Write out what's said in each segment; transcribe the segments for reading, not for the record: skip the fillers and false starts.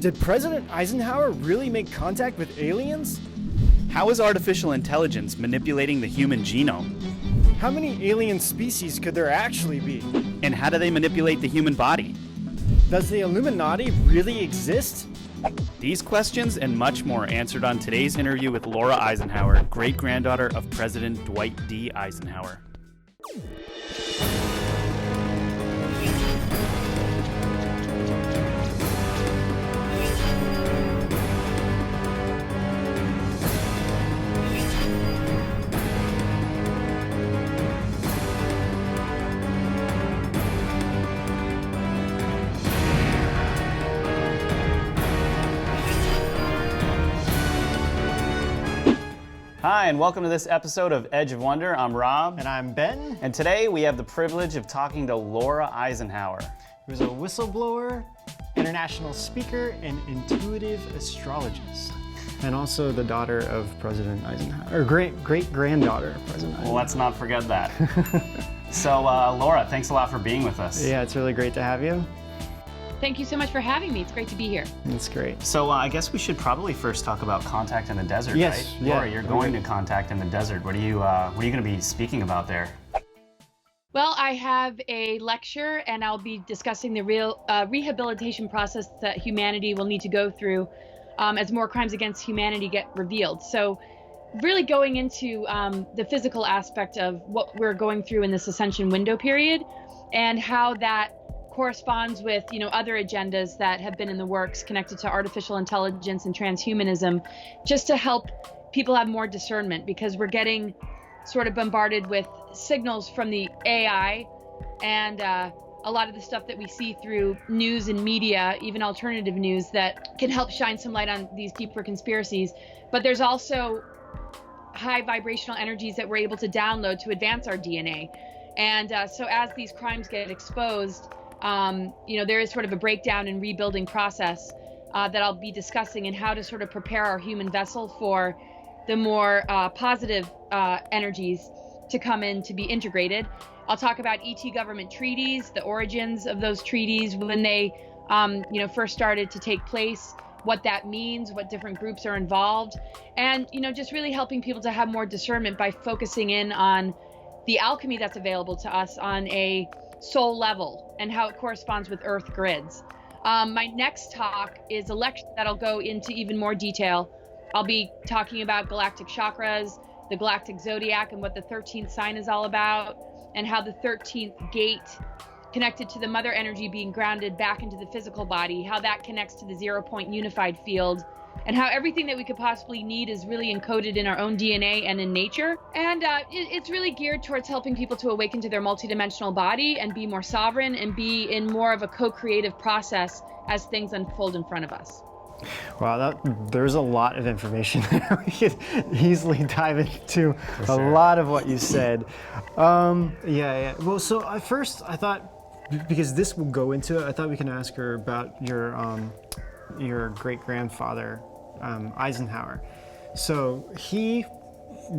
Did President Eisenhower really make contact with aliens? How is artificial intelligence manipulating the human genome? How many alien species could there actually be? And how do they manipulate the human body? Does the Illuminati really exist? These questions and much more answered on today's interview with Laura Eisenhower, great-granddaughter of President Dwight D. Eisenhower. Hi, and welcome to this episode of Edge of Wonder. I'm Rob. And I'm Ben. And today we have the privilege of talking to Laura Eisenhower, who's a whistleblower, international speaker, and intuitive astrologist. And also the daughter of President Eisenhower, or great-granddaughter of President Eisenhower. Well, let's not forget that. So, Laura, thanks a lot for being with us. Yeah, it's really great to have you. Thank you so much for having me. It's great to be here. That's great. So I guess we should probably first talk about Contact in the Desert, yes, right? Yeah. Laura, you're going to Contact in the Desert. What are you going to be speaking about there? Well, I have a lecture, and I'll be discussing the rehabilitation process that humanity will need to go through as more crimes against humanity get revealed. So really going into the physical aspect of what we're going through in this ascension window period and how that corresponds with, other agendas that have been in the works connected to artificial intelligence and transhumanism, just to help people have more discernment, because we're getting sort of bombarded with signals from the AI and a lot of the stuff that we see through news and media, even alternative news, that can help shine some light on these deeper conspiracies. But there's also high vibrational energies that we're able to download to advance our DNA. And so as these crimes get exposed, there is sort of a breakdown and rebuilding process that I'll be discussing, and how to sort of prepare our human vessel for the more positive energies to come in to be integrated. I'll talk about ET government treaties, the origins of those treaties, when they first started to take place, what that means, what different groups are involved, and just really helping people to have more discernment by focusing in on the alchemy that's available to us on a soul level and how it corresponds with earth grids. My next talk is a lecture that'll go into even more detail. I'll be talking about galactic chakras, the galactic zodiac, and what the 13th sign is all about, and how the 13th gate connected to the mother energy being grounded back into the physical body, how that connects to the 0-point unified field, and how everything that we could possibly need is really encoded in our own DNA and in nature. And it's really geared towards helping people to awaken to their multidimensional body and be more sovereign and be in more of a co-creative process as things unfold in front of us. Wow, there's a lot of information there. We could easily dive into a lot of what you said. Yeah. Well, so at first I thought, because this will go into it, I thought we can ask her about your great-grandfather, Eisenhower. So he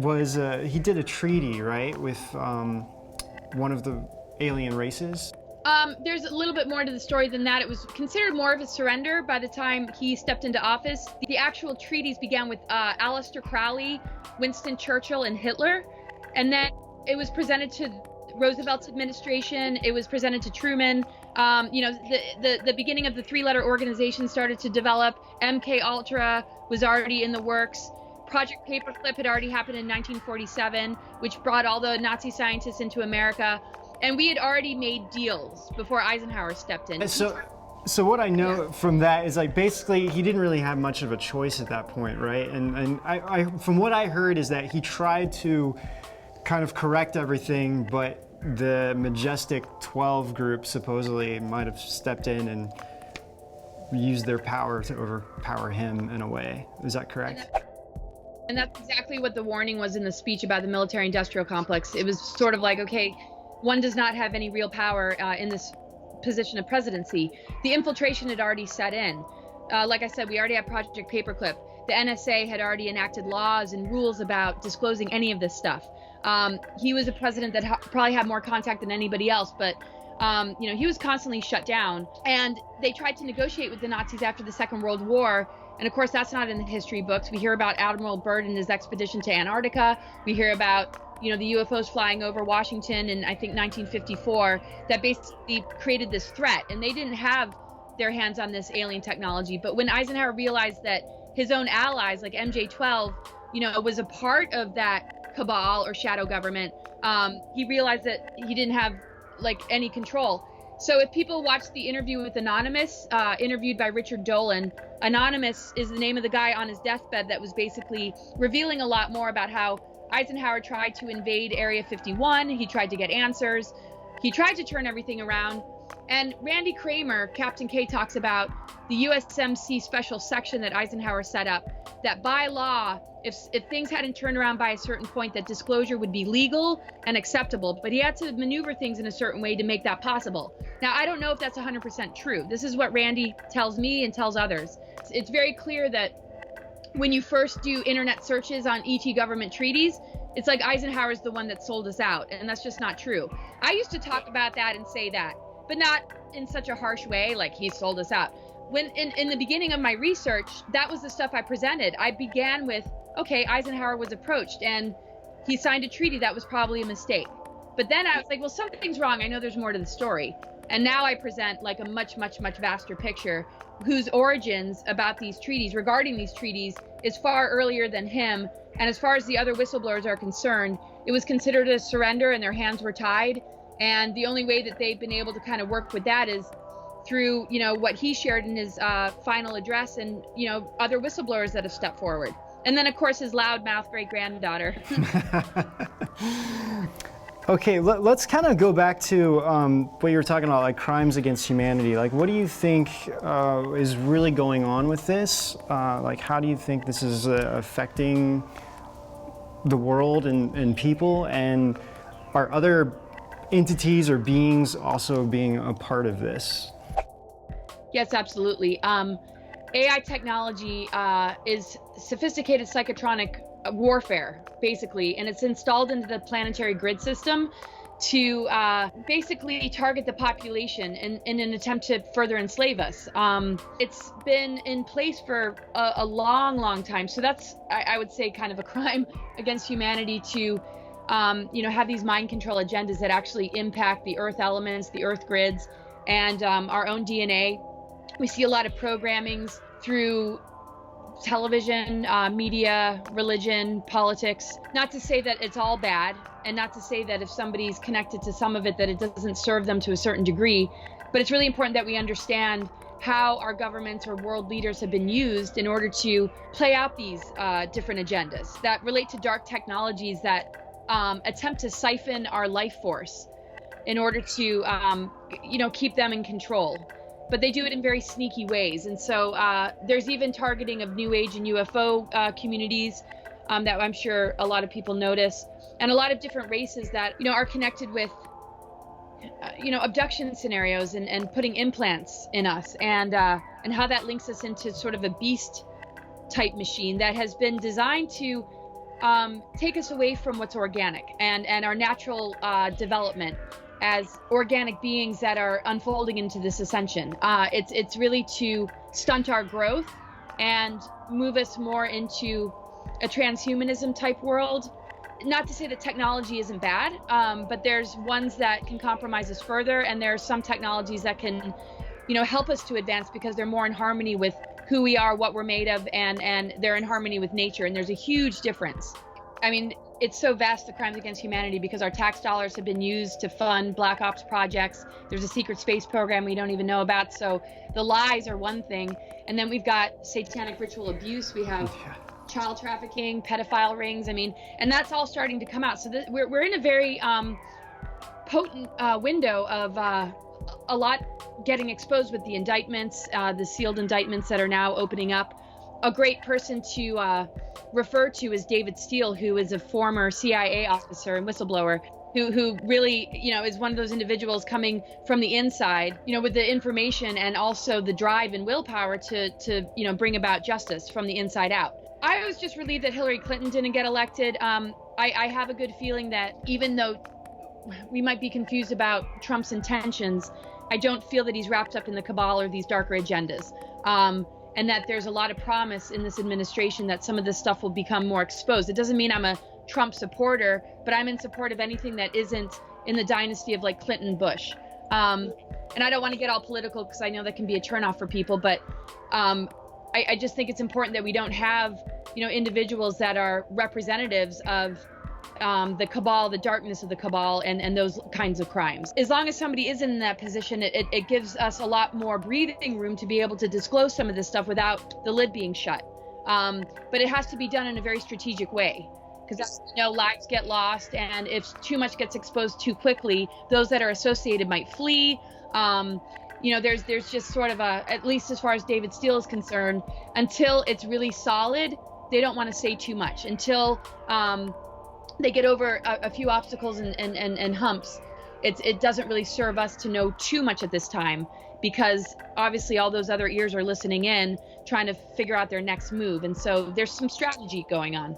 did a treaty, right, with one of the alien races? There's a little bit more to the story than that. It was considered more of a surrender by the time he stepped into office. The actual treaties began with Aleister Crowley, Winston Churchill, and Hitler. And then it was presented to Roosevelt's administration. It was presented to Truman. The beginning of the three-letter organization started to develop. MK Ultra was already in the works. Project Paperclip had already happened in 1947, which brought all the Nazi scientists into America. And we had already made deals before Eisenhower stepped in. So what I know from that is, like, basically he didn't really have much of a choice at that point, right? And I from what I heard is that he tried to kind of correct everything, but the Majestic 12 group supposedly might have stepped in and used their power to overpower him in a way. Is that correct? And that's exactly what the warning was in the speech about the military-industrial complex. It was sort of like, okay, one does not have any real power in this position of presidency. The infiltration had already set in. Like I said, we already have Project Paperclip. The NSA had already enacted laws and rules about disclosing any of this stuff. He was a president that probably had more contact than anybody else, but He was constantly shut down. And they tried to negotiate with the Nazis after the Second World War. And of course, that's not in the history books. We hear about Admiral Byrd and his expedition to Antarctica. We hear about, the UFOs flying over Washington in, I think, 1954, that basically created this threat. And they didn't have their hands on this alien technology. But when Eisenhower realized that his own allies, like MJ-12, was a part of that cabal or shadow government, he realized that he didn't have any control. So if people watch the interview with Anonymous, interviewed by Richard Dolan, Anonymous is the name of the guy on his deathbed that was basically revealing a lot more about how Eisenhower tried to invade Area 51. He tried to get answers. He tried to turn everything around. And Randy Kramer, Captain K, talks about the USMC special section that Eisenhower set up, that by law, if things hadn't turned around by a certain point, that disclosure would be legal and acceptable, but he had to maneuver things in a certain way to make that possible. Now, I don't know if that's 100% true. This is what Randy tells me and tells others. It's very clear that when you first do internet searches on ET government treaties, it's like Eisenhower's the one that sold us out, and that's just not true. I used to talk about that and say that, but not in such a harsh way, like he sold us out. When in the beginning of my research, that was the stuff I presented. I began with, okay, Eisenhower was approached and he signed a treaty that was probably a mistake. But then I was like, well, something's wrong. I know there's more to the story. And now I present a much, much, much vaster picture whose origins about these treaties, regarding these treaties, is far earlier than him. And as far as the other whistleblowers are concerned, it was considered a surrender and their hands were tied. And the only way that they've been able to kind of work with that is through, what he shared in his final address and, other whistleblowers that have stepped forward. And then, of course, his loudmouth great-granddaughter. Okay, let's kind of go back to what you were talking about, crimes against humanity. What do you think is really going on with this? How do you think this is affecting the world and people? And are other entities or beings also being a part of this? Yes, absolutely. AI technology is sophisticated psychotronic warfare, basically, and it's installed into the planetary grid system to basically target the population in an attempt to further enslave us. It's been in place for a long, long time. So that's, I would say, kind of a crime against humanity to have these mind control agendas that actually impact the earth elements, the earth grids, and our own DNA. We see a lot of programmings through television, media, religion, politics. Not to say that it's all bad, and not to say that if somebody's connected to some of it that it doesn't serve them to a certain degree, but it's really important that we understand how our governments or world leaders have been used in order to play out these different agendas that relate to dark technologies that attempt to siphon our life force in order to keep them in control. But they do it in very sneaky ways. And so there's even targeting of New Age and UFO communities that I'm sure a lot of people notice, and a lot of different races that are connected with abduction scenarios and putting implants in us, and how that links us into sort of a beast type machine that has been designed to take us away from what's organic and our natural development as organic beings that are unfolding into this ascension. It's really to stunt our growth and move us more into a transhumanism type world. Not to say that technology isn't bad, but there's ones that can compromise us further, and there are some technologies that can, help us to advance because they're more in harmony with who we are, what we're made of, and they're in harmony with nature. And there's a huge difference. I mean, it's so vast, the crimes against humanity, because our tax dollars have been used to fund black ops projects. There's a secret space program we don't even know about. So the lies are one thing. And then we've got satanic ritual abuse. We have child trafficking, pedophile rings. I mean, and that's all starting to come out. So we're in a very potent window of a lot getting exposed with the indictments, the sealed indictments that are now opening up. A great person to refer to is David Steele, who is a former CIA officer and whistleblower, who really, is one of those individuals coming from the inside, with the information and also the drive and willpower to bring about justice from the inside out. I was just relieved that Hillary Clinton didn't get elected. I have a good feeling that even though we might be confused about Trump's intentions, I don't feel that he's wrapped up in the cabal or these darker agendas. And that there's a lot of promise in this administration that some of this stuff will become more exposed. It doesn't mean I'm a Trump supporter, but I'm in support of anything that isn't in the dynasty of like Clinton, Bush. And I don't want to get all political because I know that can be a turnoff for people, but I just think it's important that we don't have, individuals that are representatives of the cabal, the darkness of the cabal, and those kinds of crimes. As long as somebody is in that position, it gives us a lot more breathing room to be able to disclose some of this stuff without the lid being shut. But it has to be done in a very strategic way, because lives get lost, and if too much gets exposed too quickly, those that are associated might flee. There's just sort of at least as far as David Steele is concerned, until it's really solid, they don't want to say too much until they get over a few obstacles and humps. It doesn't really serve us to know too much at this time, because obviously all those other ears are listening in, trying to figure out their next move. And so there's some strategy going on.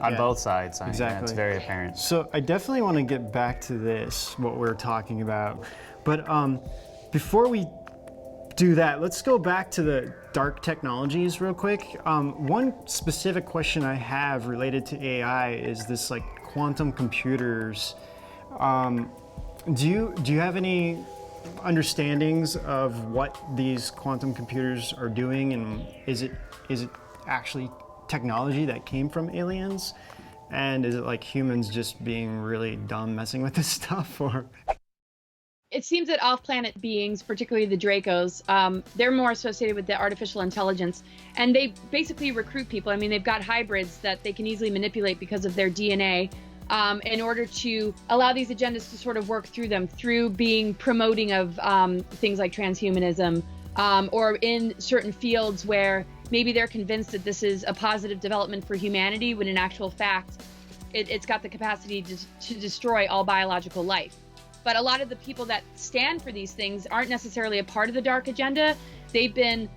On both sides. Exactly. It's very apparent. So I definitely want to get back to this, what we're talking about. But before we do that, let's go back to the dark technologies real quick. One specific question I have related to AI is this quantum computers. Do you have any understandings of what these quantum computers are doing, and is it actually technology that came from aliens, and is it humans just being really dumb messing with this stuff? Or it seems that off-planet beings, particularly the Dracos, they're more associated with the artificial intelligence, and they basically recruit people. I mean, they've got hybrids that they can easily manipulate because of their DNA, in order to allow these agendas to sort of work through them, through being promoting of things like transhumanism, or in certain fields where maybe they're convinced that this is a positive development for humanity, when in actual fact, it's got the capacity to destroy all biological life. But a lot of the people that stand for these things aren't necessarily a part of the dark agenda. They've been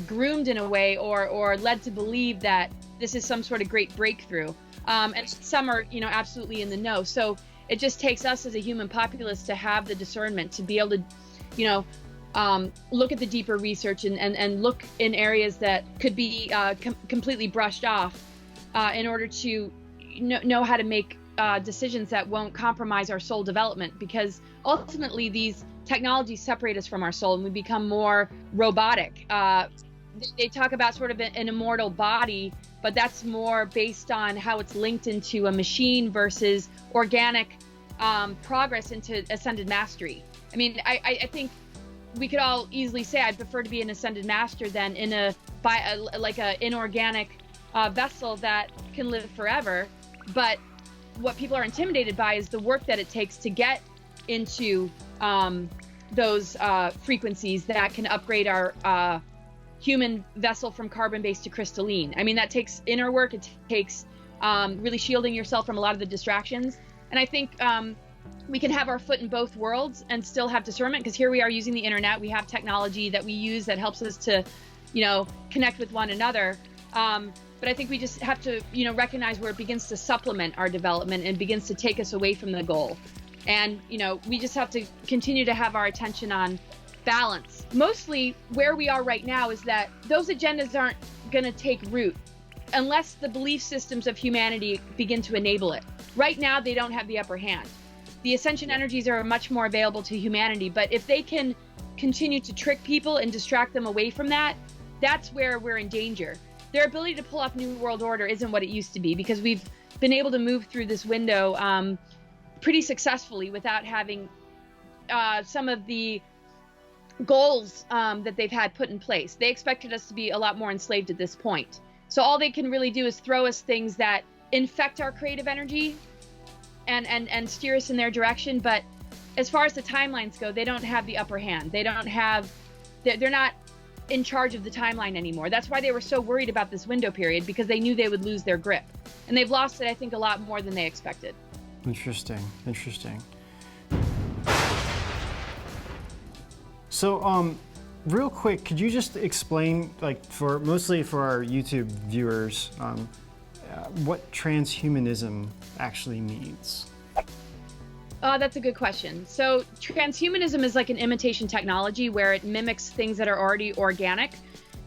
groomed in a way, or led to believe that this is some sort of great breakthrough. And some are, absolutely in the know. So it just takes us as a human populace to have the discernment to be able to, look at the deeper research and look in areas that could be completely brushed off, in order to know how to make decisions that won't compromise our soul development, because ultimately these technologies separate us from our soul and we become more robotic. They talk about sort of an immortal body, but that's more based on how it's linked into a machine versus organic progress into ascended mastery. I mean, I think we could all easily say I'd prefer to be an ascended master than in an inorganic vessel that can live forever. But what people are intimidated by is the work that it takes to get into those frequencies that can upgrade our human vessel from carbon-based to crystalline. I mean, that takes inner work. It takes really shielding yourself from a lot of the distractions. And I think we can have our foot in both worlds and still have discernment, because here we are using the internet. We have technology that we use that helps us to, connect with one another. But I think we just have to, recognize where it begins to supplement our development and begins to take us away from the goal. And, we just have to continue to have our attention on balance. Mostly where we are right now is that those agendas aren't going to take root unless the belief systems of humanity begin to enable it. Right now, they don't have the upper hand. The ascension energies are much more available to humanity, but if they can continue to trick people and distract them away from that, that's where we're in danger. Their ability to pull off New World Order isn't what it used to be, because we've been able to move through this window pretty successfully without having some of the goals that they've had put in place. They expected us to be a lot more enslaved at this point. So all they can really do is throw us things that infect our creative energy and steer us in their direction. But as far as the timelines go, they don't have the upper hand. They're not in charge of the timeline anymore. That's why they were so worried about this window period, because they knew they would lose their grip. And they've lost it, I think, a lot more than they expected. Interesting. So, real quick, could you just explain, mostly for our YouTube viewers, what transhumanism actually means? That's a good question. So transhumanism is like an imitation technology where it mimics things that are already organic.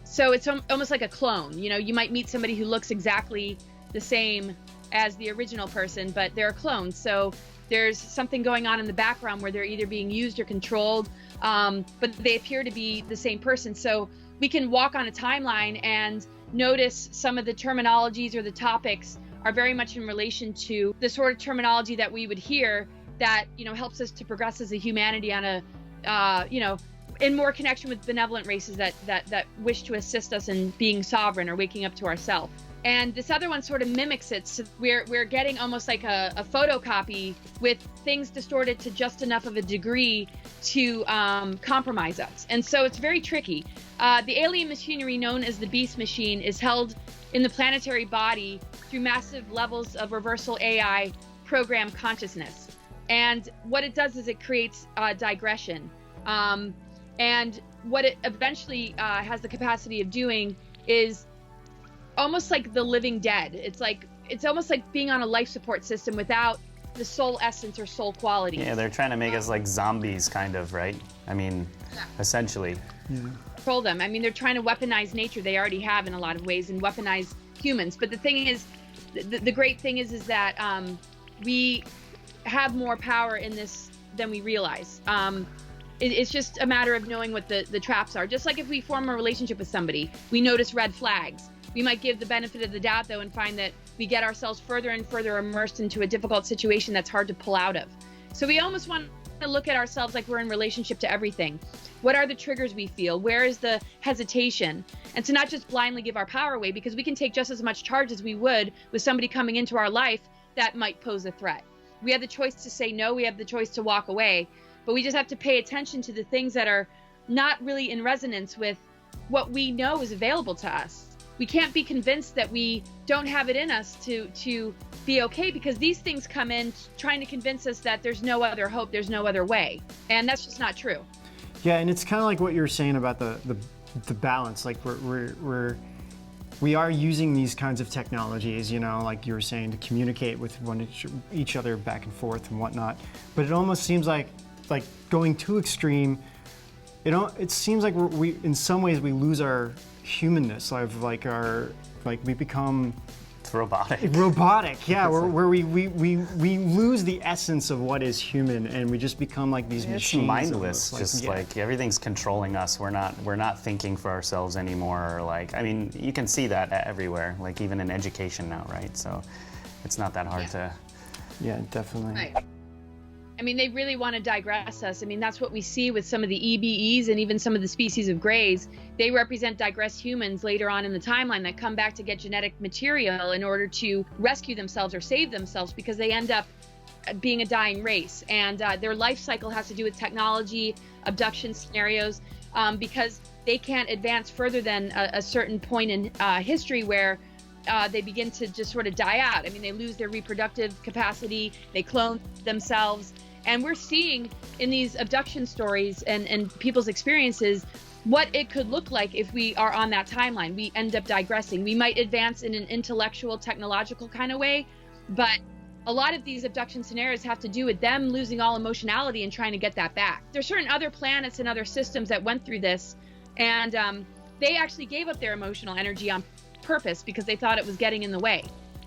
So it's almost like a clone. You know, you might meet somebody who looks exactly the same as the original person, but they're a clone. So there's something going on in the background where they're either being used or controlled, but they appear to be the same person. So we can walk on a timeline and notice some of the terminologies or the topics are very much in relation to the sort of terminology that we would hear that, you know, helps us to progress as a humanity on a, you know, in more connection with benevolent races that wish to assist us in being sovereign or waking up to ourselves. And this other one sort of mimics it. So we're getting almost like a photocopy with things distorted to just enough of a degree to compromise us. And so it's very tricky. The alien machinery known as the Beast Machine is held in the planetary body through massive levels of reversal AI program consciousness. And what it does is it creates digression. And what it eventually has the capacity of doing is almost like the living dead. It's almost like being on a life support system without the soul essence or soul quality. Yeah, they're trying to make us like zombies, kind of, right? I mean, essentially. Yeah. Control them. I mean, they're trying to weaponize nature. They already have in a lot of ways, and weaponize humans. But the thing is, the great thing is that we have more power in this than we realize. It's just a matter of knowing what the traps are. Just like if we form a relationship with somebody, we notice red flags. We might give the benefit of the doubt, though, and find that we get ourselves further and further immersed into a difficult situation that's hard to pull out of. So we almost want to look at ourselves like we're in relationship to everything. What are the triggers we feel? Where is the hesitation? And to not just blindly give our power away, because we can take just as much charge as we would with somebody coming into our life that might pose a threat. We have the choice to say no, we have the choice to walk away, but we just have to pay attention to the things that are not really in resonance with what we know is available to us. We can't be convinced that we don't have it in us to be okay, because these things come in trying to convince us that there's no other hope, there's no other way. And that's just not true. Yeah, and it's kind of like what you were saying about the balance. Like we are using these kinds of technologies, you know, like you were saying, to communicate with each other back and forth and whatnot. But it almost seems like going too extreme. It seems like we in some ways we lose our humanness, we become robotic. Yeah, where we lose the essence of what is human, and we just become like these machines. Mindless, like everything's controlling us. We're not thinking for ourselves anymore. Like, I mean, you can see that everywhere, like even in education now, right? So it's not that hard to. Yeah, definitely. Right. I mean, they really want to digress us. I mean, that's what we see with some of the EBEs and even some of the species of greys. They represent digressed humans later on in the timeline that come back to get genetic material in order to rescue themselves or save themselves, because they end up being a dying race. And their life cycle has to do with technology, abduction scenarios, because they can't advance further than a certain point in history where they begin to just sort of die out. I mean, they lose their reproductive capacity, they clone themselves. And we're seeing in these abduction stories and people's experiences what it could look like if we are on that timeline. We end up digressing. We might advance in an intellectual, technological kind of way, but a lot of these abduction scenarios have to do with them losing all emotionality and trying to get that back. There's certain other planets and other systems that went through this, and they actually gave up their emotional energy on purpose because they thought it was getting in the way.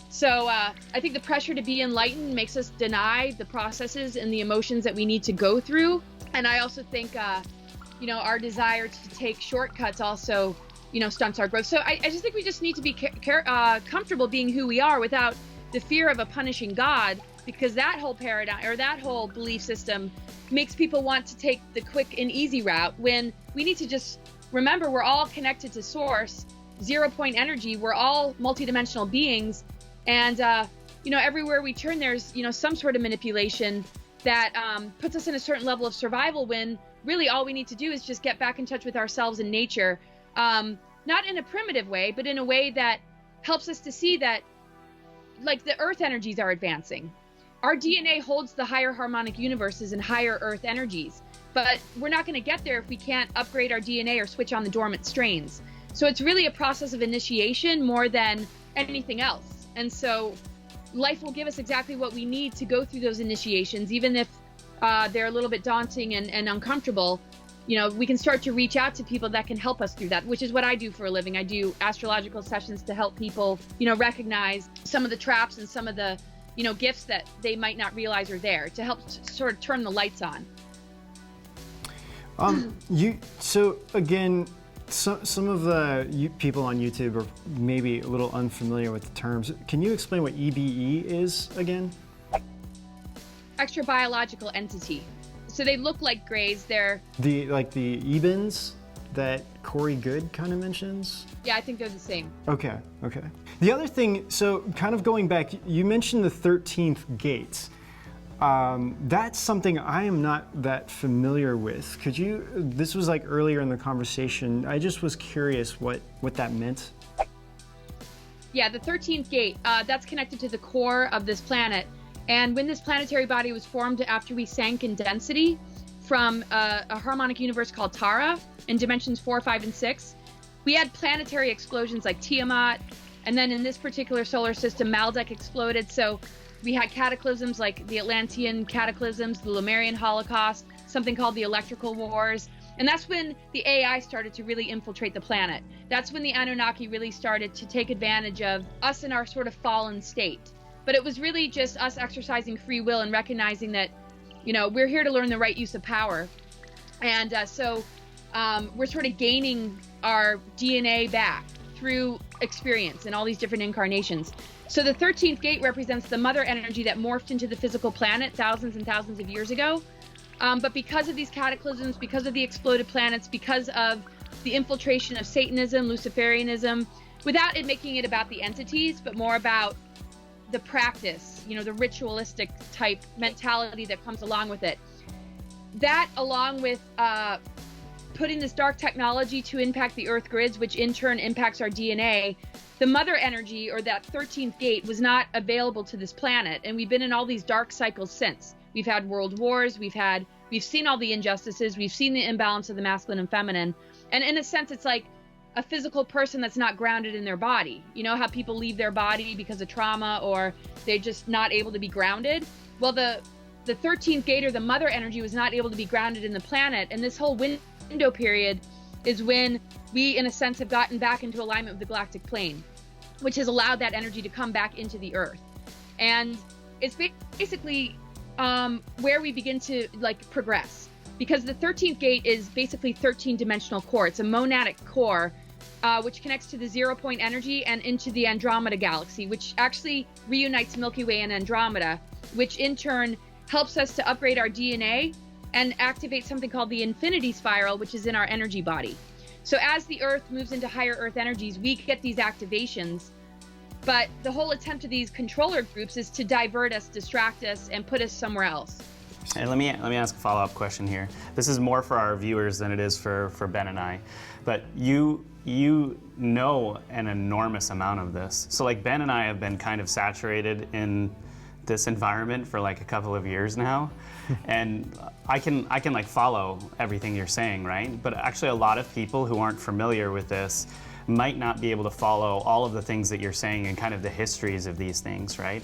So I think the pressure to be enlightened makes us deny the processes and the emotions that we need to go through. And I also think, our desire to take shortcuts also, stunts our growth. So I just think we just need to be comfortable being who we are without the fear of a punishing God, because that whole paradigm or that whole belief system makes people want to take the quick and easy route, when we need to just remember we're all connected to source, 0 point energy. We're all multidimensional beings. And, everywhere we turn, there's, some sort of manipulation that puts us in a certain level of survival, when really all we need to do is just get back in touch with ourselves and nature. Not in a primitive way, but in a way that helps us to see that, like, the earth energies are advancing. Our DNA holds the higher harmonic universes and higher earth energies, but we're not going to get there if we can't upgrade our DNA or switch on the dormant strains. So it's really a process of initiation more than anything else. And so life will give us exactly what we need to go through those initiations, even if they're a little bit daunting and uncomfortable. You know, we can start to reach out to people that can help us through that, which is what I do for a living. I do astrological sessions to help people, you know, recognize some of the traps and some of the, you know, gifts that they might not realize are there, to help sort of turn the lights on. So again, some of the people on YouTube are maybe a little unfamiliar with the terms. Can you explain what EBE is again? Extra biological entity. So they look like grays. They're the Ebens that Corey Good kind of mentions? Yeah, I think they're the same. Okay. The other thing, so kind of going back, you mentioned the 13th gate. That's something I am not that familiar with. Could you, this was like earlier in the conversation, I just was curious what that meant. Yeah, the 13th gate, that's connected to the core of this planet. And when this planetary body was formed after we sank in density from a harmonic universe called Tara in dimensions 4, 5, and 6, we had planetary explosions like Tiamat, and then in this particular solar system, Maldek exploded. So we had cataclysms like the Atlantean cataclysms, the Lemurian Holocaust, something called the Electrical Wars. And that's when the AI started to really infiltrate the planet. That's when the Annunaki really started to take advantage of us in our sort of fallen state. But it was really just us exercising free will and recognizing that, you know, we're here to learn the right use of power. And so we're sort of gaining our DNA back through experience in all these different incarnations. So the 13th gate represents the mother energy that morphed into the physical planet thousands and thousands of years ago. But because of these cataclysms, because of the exploded planets, because of the infiltration of Satanism, Luciferianism, without it making it about the entities, but more about the practice, you know, the ritualistic type mentality that comes along with it. That, along with putting this dark technology to impact the Earth grids, which in turn impacts our DNA, the mother energy, or that 13th gate, was not available to this planet. And we've been in all these dark cycles since. We've had world wars, we've seen all the injustices, we've seen the imbalance of the masculine and feminine. And in a sense, it's like a physical person that's not grounded in their body. You know how people leave their body because of trauma, or they're just not able to be grounded? Well, the 13th gate, or the mother energy, was not able to be grounded in the planet. And this whole window period is when we, in a sense, have gotten back into alignment with the galactic plane, which has allowed that energy to come back into the Earth. And it's basically where we begin to progress, because the 13th gate is basically 13-dimensional core. It's a monadic core, which connects to the 0-point energy and into the Andromeda galaxy, which actually reunites Milky Way and Andromeda, which in turn helps us to upgrade our DNA and activate something called the infinity spiral, which is in our energy body. So as the Earth moves into higher Earth energies, we get these activations. But the whole attempt of these controller groups is to divert us, distract us, and put us somewhere else. And let me ask a follow-up question here. This is more for our viewers than it is for Ben and I. But you know an enormous amount of this. So like Ben and I have been kind of saturated in this environment for like a couple of years now. And I can like follow everything you're saying, right? But actually a lot of people who aren't familiar with this might not be able to follow all of the things that you're saying and kind of the histories of these things, right?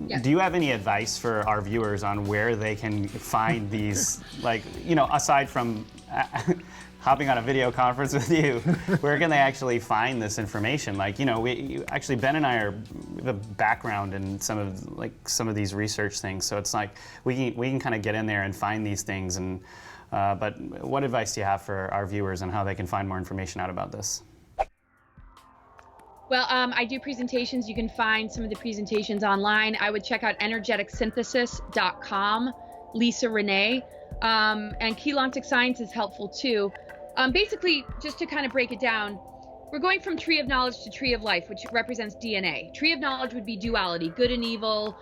Yeah. Do you have any advice for our viewers on where they can find these, like, you know, aside from hopping on a video conference with you, where can they actually find this information? Like, you know, actually Ben and I we have a background in some of these research things, so it's like we can kind of get in there and find these things. And but what advice do you have for our viewers on how they can find more information out about this? Well, I do presentations. You can find some of the presentations online. I would check out energeticsynthesis.com, Lisa Renee, and Keylontic Science is helpful too. Basically, just to kind of break it down, we're going from Tree of Knowledge to Tree of Life, which represents DNA. Tree of Knowledge would be duality, good and evil,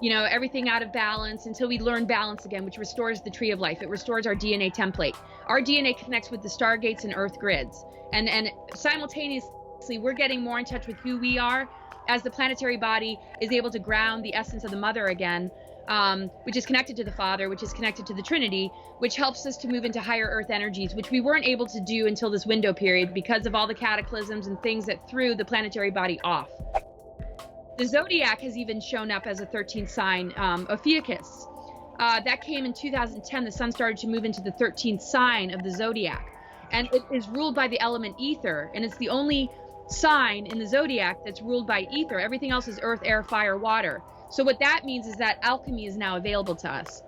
you know, everything out of balance, until we learn balance again, which restores the Tree of Life. It restores our DNA template. Our DNA connects with the stargates and Earth grids, and simultaneously, we're getting more in touch with who we are as the planetary body is able to ground the essence of the mother again, which is connected to the Father, which is connected to the Trinity, which helps us to move into higher Earth energies, which we weren't able to do until this window period because of all the cataclysms and things that threw the planetary body off. The Zodiac has even shown up as a 13th sign, Ophiuchus. That came in 2010. The sun started to move into the 13th sign of the Zodiac. And it is ruled by the element ether. And it's the only sign in the Zodiac that's ruled by ether. Everything else is earth, air, fire, water. So what that means is that alchemy is now available to us.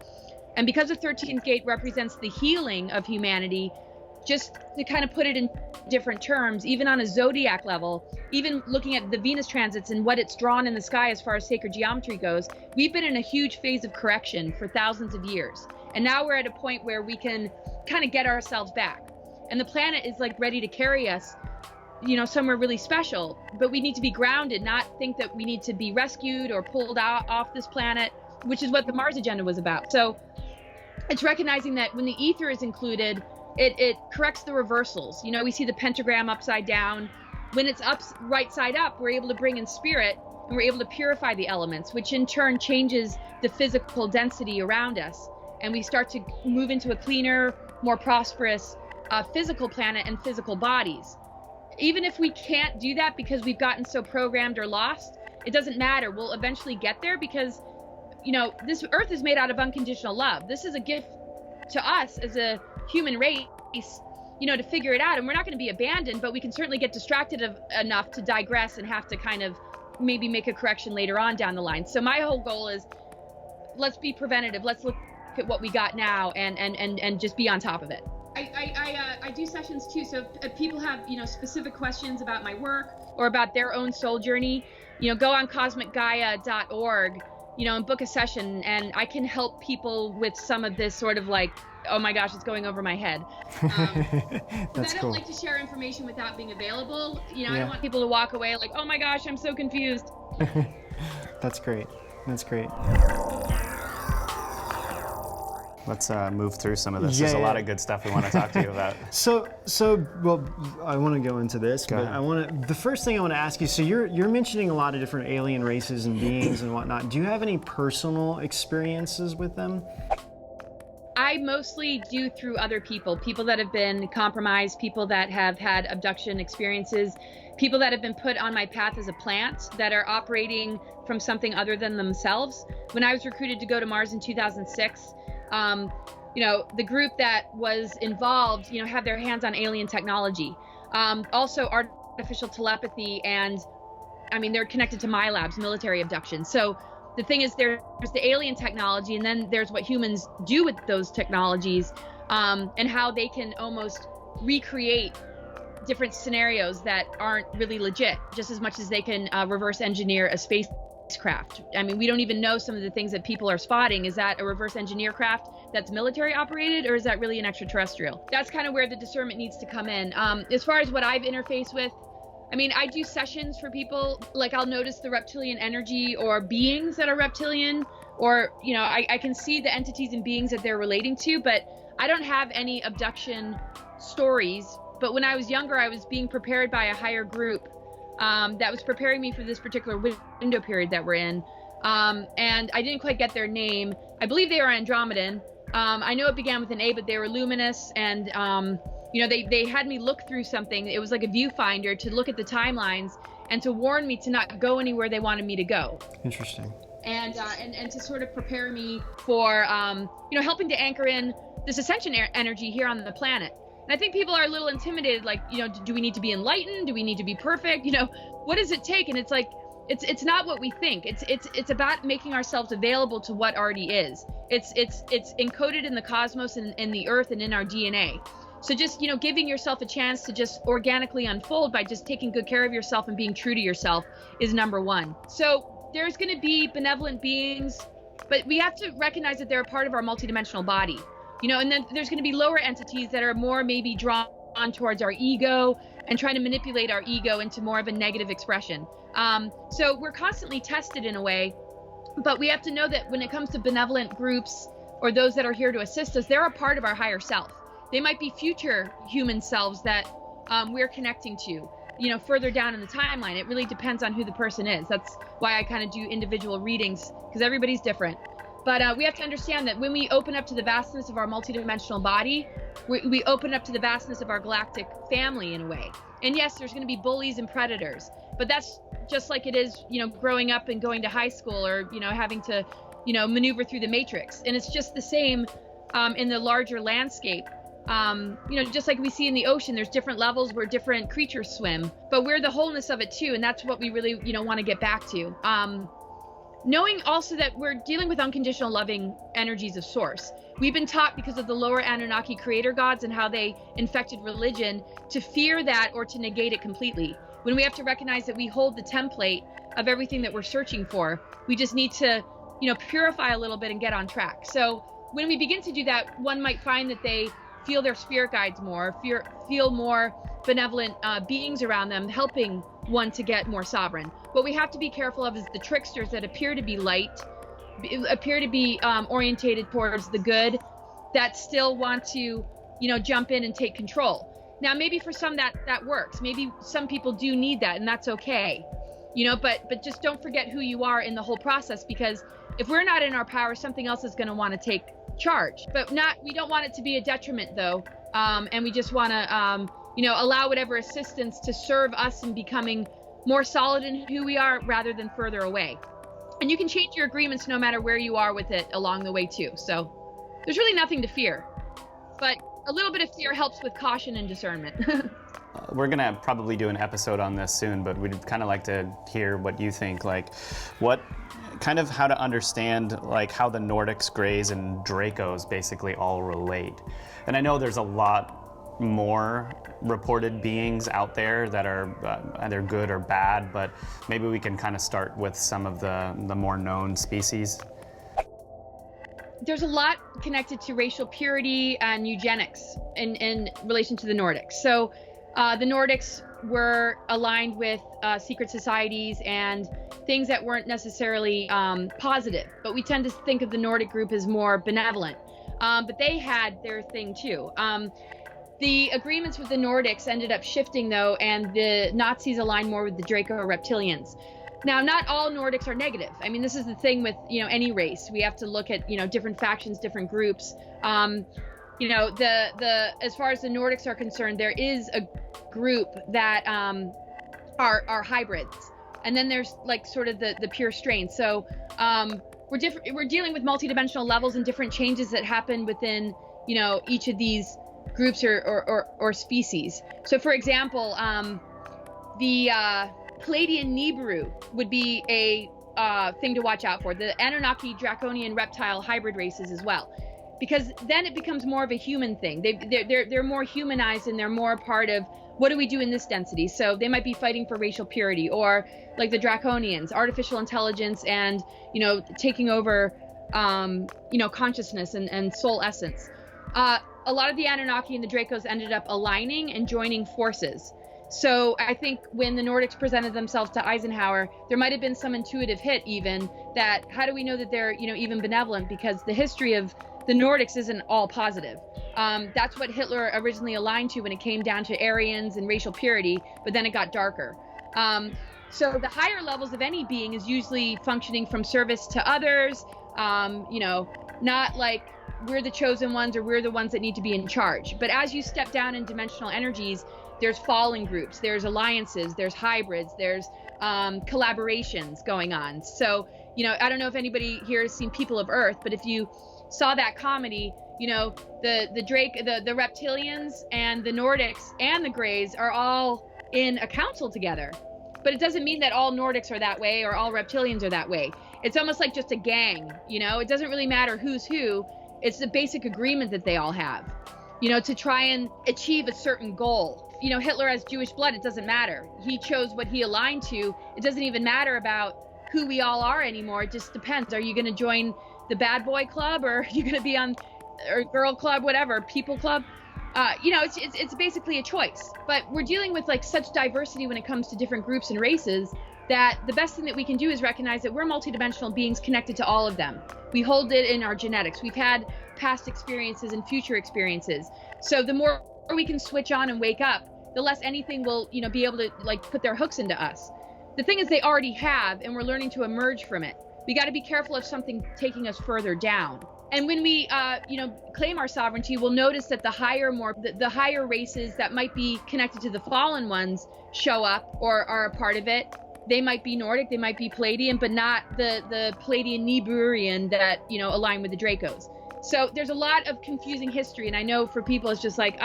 And because the 13th gate represents the healing of humanity, just to kind of put it in different terms, even on a zodiac level, even looking at the Venus transits and what it's drawn in the sky as far as sacred geometry goes, we've been in a huge phase of correction for thousands of years. And now we're at a point where we can kind of get ourselves back. And the planet is like ready to carry us, you know, somewhere really special. But we need to be grounded, not think that we need to be rescued or pulled out off this planet, which is what the Mars agenda was about. So it's recognizing that when the ether is included, it corrects the reversals. You know, we see the pentagram upside down. When it's up, right side up, we're able to bring in spirit and we're able to purify the elements, which in turn changes the physical density around us. And we start to move into a cleaner, more prosperous physical planet and physical bodies. Even if we can't do that because we've gotten so programmed or lost, it doesn't matter. We'll eventually get there because, you know, this earth is made out of unconditional love. This is a gift to us as a human race, you know, to figure it out. And we're not going to be abandoned, but we can certainly get distracted enough to digress and have to kind of maybe make a correction later on down the line. So my whole goal is, let's be preventative. Let's look at what we got now and just be on top of it. I do sessions too. So if people have, you know, specific questions about my work or about their own soul journey, you know, go on cosmicgaia.org, you know, and book a session, and I can help people with some of this sort of like, oh my gosh, it's going over my head. That's I don't cool. like to share information without being available. You know, I don't want people to walk away like, oh my gosh, I'm so confused. That's great. That's great. Let's move through some of this. There's a lot of good stuff we want to talk to you about. So, well, I want to go into this, but ahead. the first thing I want to ask you, so you're mentioning a lot of different alien races and beings and whatnot. Do you have any personal experiences with them? I mostly do through other people that have been compromised, people that have had abduction experiences, people that have been put on my path as a plant that are operating from something other than themselves. When I was recruited to go to Mars in 2006, you know, the group that was involved, you know, have their hands on alien technology. Also artificial telepathy, and I mean, they're connected to my labs, military abduction. So the thing is, there's the alien technology, and then there's what humans do with those technologies, and how they can almost recreate different scenarios that aren't really legit, just as much as they can reverse engineer a spacecraft. I mean, we don't even know some of the things that people are spotting. Is that a reverse engineer craft that's military operated, or is that really an extraterrestrial? That's kind of where the discernment needs to come in. As far as what I've interfaced with, I mean, I do sessions for people, like I'll notice the reptilian energy or beings that are reptilian, or, you know, I can see the entities and beings that they're relating to, but I don't have any abduction stories. But when I was younger, I was being prepared by a higher group that was preparing me for this particular window period that we're in. And I didn't quite get their name. I believe they are Andromedan. I know it began with an A, but they were luminous, and you know, they had me look through something. It was like a viewfinder to look at the timelines and to warn me to not go anywhere they wanted me to go. Interesting. And to sort of prepare me for, you know, helping to anchor in this ascension energy here on the planet. And I think people are a little intimidated, like, you know, do we need to be enlightened? Do we need to be perfect? You know, what does it take? And it's like, it's not what we think. It's about making ourselves available to what already is. It's encoded in the cosmos and in the earth and in our DNA. So just, you know, giving yourself a chance to just organically unfold by just taking good care of yourself and being true to yourself is number one. So there's going to be benevolent beings, but we have to recognize that they're a part of our multidimensional body, you know, and then there's going to be lower entities that are more maybe drawn towards our ego and trying to manipulate our ego into more of a negative expression. So we're constantly tested in a way, but we have to know that when it comes to benevolent groups or those that are here to assist us, they're a part of our higher self. They might be future human selves that we're connecting to, you know, further down in the timeline. It really depends on who the person is. That's why I kind of do individual readings, because everybody's different. But we have to understand that when we open up to the vastness of our multidimensional body, we open up to the vastness of our galactic family in a way. And yes, there's going to be bullies and predators, but that's just like it is, growing up and going to high school, or, having to, maneuver through the matrix. And it's just the same in the larger landscape. Just like we see in the ocean, there's different levels where different creatures swim, but we're the wholeness of it too. And that's what we really, want to get back to. Knowing also that we're dealing with unconditional loving energies of source. We've been taught, because of the lower Annunaki creator gods and how they infected religion, to fear that or to negate it completely. When we have to recognize that we hold the template of everything that we're searching for, we just need to, purify a little bit and get on track. So when we begin to do that, one might find that they feel their spirit guides more, feel more benevolent beings around them, helping one to get more sovereign. What we have to be careful of is the tricksters that appear to be light, appear to be orientated towards the good, that still want to, jump in and take control. Now, maybe for some that works. Maybe some people do need that, and that's okay. But just don't forget who you are in the whole process, because if we're not in our power, something else is going to want to take charge. But we don't want it to be a detriment, though. And we just want to, allow whatever assistance to serve us in becoming more solid in who we are rather than further away. And you can change your agreements no matter where you are with it along the way too. So there's really nothing to fear, but a little bit of fear helps with caution and discernment. We're gonna probably do an episode on this soon, but we'd kind of like to hear what you think, like what kind of how to understand like how the Nordics, Greys, and Dracos basically all relate. And I know there's a lot more reported beings out there that are either good or bad, but maybe we can kind of start with some of the more known species. There's a lot connected to racial purity and eugenics in relation to the Nordics. So the Nordics were aligned with secret societies and things that weren't necessarily positive, but we tend to think of the Nordic group as more benevolent. But they had their thing too. The agreements with the Nordics ended up shifting though, and the Nazis aligned more with the Draco or Reptilians. Now, not all Nordics are negative. I mean, this is the thing with, any race. We have to look at, different factions, different groups. As far as the Nordics are concerned, there is a group that are hybrids. And then there's like sort of the pure strain. So we're dealing with multidimensional levels and different changes that happen within, each of these groups or species. So for example, the Palladian Nibiru would be a thing to watch out for. The Annunaki, Draconian, reptile hybrid races as well, because then it becomes more of a human thing. They're more humanized, and they're more a part of what do we do in this density. So they might be fighting for racial purity, or like the Draconians, artificial intelligence and taking over consciousness and soul essence. A lot of the Annunaki and the Drakos ended up aligning and joining forces. So I think when the Nordics presented themselves to Eisenhower, there might have been some intuitive hit even that, how do we know that they're, even benevolent? Because the history of the Nordics isn't all positive. That's what Hitler originally aligned to when it came down to Aryans and racial purity, but then it got darker. So the higher levels of any being is usually functioning from service to others, not like we're the chosen ones or we're the ones that need to be in charge. But as you step down in dimensional energies, there's fallen groups, there's alliances, there's hybrids, there's collaborations going on. So, I don't know if anybody here has seen People of Earth, but if you saw that comedy, the Reptilians and the Nordics and the Greys are all in a council together. But it doesn't mean that all Nordics are that way or all Reptilians are that way. It's almost like just a gang, it doesn't really matter who's who. It's the basic agreement that they all have, to try and achieve a certain goal. Hitler has Jewish blood. It doesn't matter. He chose what he aligned to. It doesn't even matter about who we all are anymore. It just depends. Are you going to join the bad boy club, or are you going to be on or girl club, whatever, people club? It's basically a choice. But we're dealing with like such diversity when it comes to different groups and races that the best thing that we can do is recognize that we're multidimensional beings connected to all of them. We hold it in our genetics. We've had past experiences and future experiences. So the more we can switch on and wake up, the less anything will, be able to like put their hooks into us. The thing is, they already have, and we're learning to emerge from it. We got to be careful of something taking us further down. And when we, claim our sovereignty, we'll notice that the higher races that might be connected to the fallen ones show up or are a part of it. they might be Nordic, they might be Palladian, but not the Palladian Niburian that, you know, align with the Dracos. So there's a lot of confusing history, and I know for people it's just like,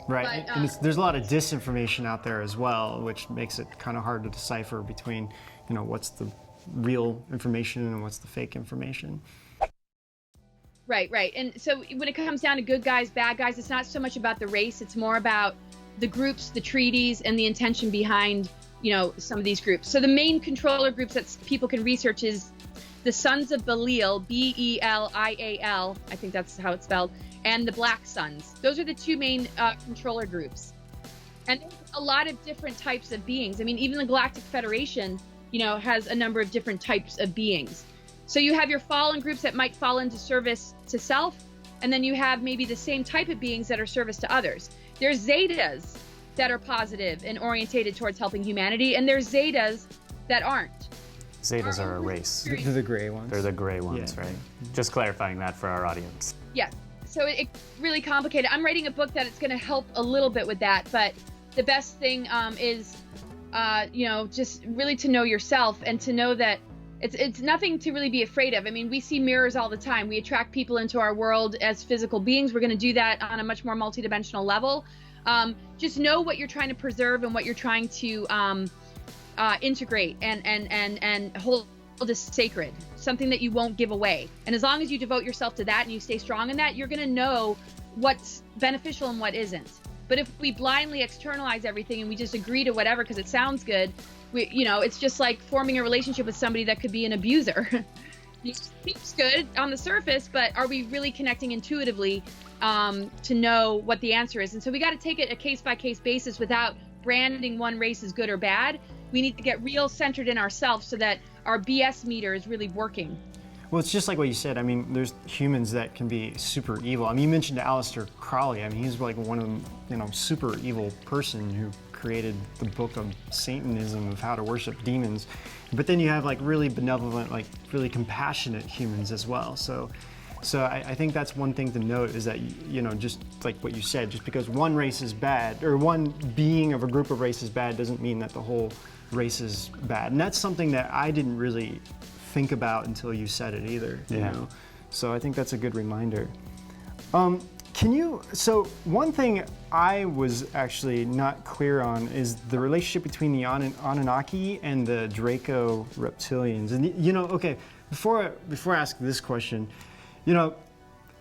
Right, but, and there's a lot of disinformation out there as well, which makes it kind of hard to decipher between, you know, what's the real information and what's the fake information. Right. And so when it comes down to good guys, bad guys, it's not so much about the race, it's more about the groups, the treaties, and the intention behind, you know, some of these groups. So the main controller groups that people can research is the Sons of Belial, Belial, I think that's how it's spelled, and the Black Suns. Those are the two main controller groups. And there's a lot of different types of beings. I mean, even the Galactic Federation, you know, has a number of different types of beings. So you have your fallen groups that might fall into service to self, and then you have maybe the same type of beings that are service to others. There's Zetas that are positive and orientated towards helping humanity, and there's Zetas that aren't. Zetas are a race. They're the gray ones. They're the gray ones, Yeah. right? Just clarifying that for our audience. Yeah, so it's really complicated. I'm writing a book that it's going to help a little bit with that, but the best thing is, you know, just really to know yourself and to know that it's nothing to really be afraid of. I mean, we see mirrors all the time. We attract people into our world as physical beings. We're going to do that on a much more multidimensional level. Just know what you're trying to preserve and what you're trying to integrate and hold as sacred, something that you won't give away. And as long as you devote yourself to that and you stay strong in that, you're going to know what's beneficial and what isn't. But if we blindly externalize everything and we just agree to whatever because it sounds good, you know, it's just like forming a relationship with somebody that could be an abuser. It seems good on the surface, but are we really connecting intuitively to know what the answer is? And so we got to take it a case-by-case basis without branding one race as good or bad. We need to get real centered in ourselves so that our BS meter is really working. Well, it's just like what you said. I mean, there's humans that can be super evil. I mean, you mentioned Aleister Crowley. I mean, he's like one of them, you know, super evil person who created the book of Satanism of how to worship demons. But then you have like really benevolent, like really compassionate humans as well. So I think that's one thing to note is that, you know, just like what you said, just because one race is bad or one being of a group of races is bad doesn't mean that the whole race is bad. And that's something that I didn't really think about until you said it either. You know? So I think that's a good reminder. So one thing I was actually not clear on is the relationship between the Annunaki and the Draco reptilians. And you know, okay, before I ask this question, you know,